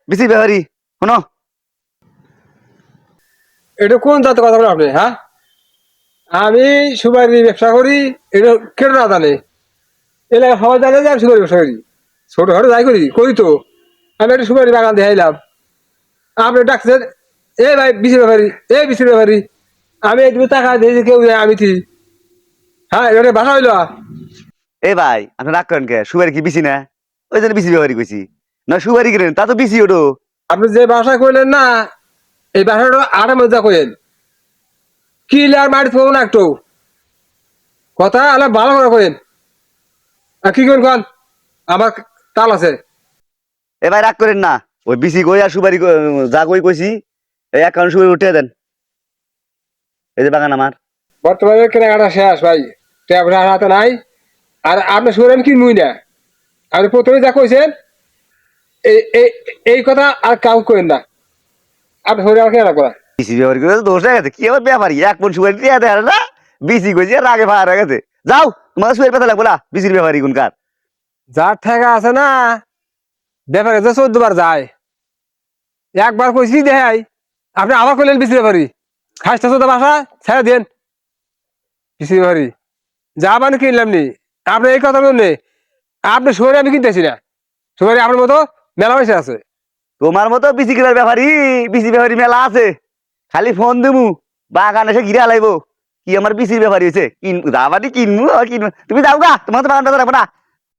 BC ব্যাপারি শোনো। এটা কোন জাতের কথা বলেন আপনি? হ্যাঁ, আমি সুপারি ব্যবসা করি, এটা কেন না জানে? এলাকা সবাই জানে যে আমি সুপারি ব্যবসা করি, ছোট ঘরে যাই করি করি তো। আমি একটা সুপারি বাগান দেখাইলাম, আপনি ডাকছেন এ ভাই বিসির ব্যাপারি, এ বিসির ব্যাপারি। আমি এই তুমি টাকা দিয়ে কেউ নেই, আমি থি। হ্যাঁ, এটা ভাষা হইলো। এ ভাই আপনি রাগ করেন কে? সুপারি কি বিসি না? ওই জন্য বিসি ব্যাপারি কইছি। না সুপারি কিনেন তা তো বিসি ওটো। আপনি যে ভাষা কইলেন না, এই ভাষাটা আরে মজা কইেন। কি আর মারি থাকবো না একটু, কথা আলাপ ভালো করে কইেন। আর কি করেন কন, আমার তাল আছে। এ ভাই রাগ করেন না, ওই বিসি কই আর সুপারি যা কই কইছি এই অ্যাকাউন্ট সুপারি উঠে দেন। এই যে বাগান আমার। বর্তমানে কেনাকাটা শেষ ভাই, ট্যাবটা হাতে নাই। আর আপনি শুনে আমি কিনবই না। আপনি প্রথমে যা কইছেন এই এই এই কথা আর কাউ কইেন না। আপনি শুনে আমার কেনা করা। বিসি ব্যাপারি করে দোষ হয়ে গেছে। কি আমার ব্যাপারি এক মন সুপারি দিয়ে দেয় না, বিসি কইছি আর আগে ভাড়া হয়ে গেছে। যাও তোমার সুপারি পেতে লাগবো না, বিসির ব্যাপারি কোনকার। যার ঠেকা আছে না, ব্যাপারে যে 14 বার যায়। একবার কইছি দেখাই, আপনি আবার কইলেন বিসি ব্যাপারি। খাইতে তো বাসা ছেড়ে দেন। বিসি ব্যাপারি যা মানে কিনলাম নি। আপনি এই কথা বলুন, আপনি শুনে আমি কিনতেছি না। শুনে আপনার মতো মেলা পয়সা আছে। তোমার মতো বিসি কেনার ব্যাপারি, বিসি ব্যাপারি মেলা আছে। খালি ফোন দেবো বাগান এসে ঘিরে লাইবো কি আমার বিসির ব্যাপারি হয়েছে। কিনবো যাবানি কিনবো আর কিনবো। তুমি যাও গা, তোমার তো বাগানটা রাখবো না।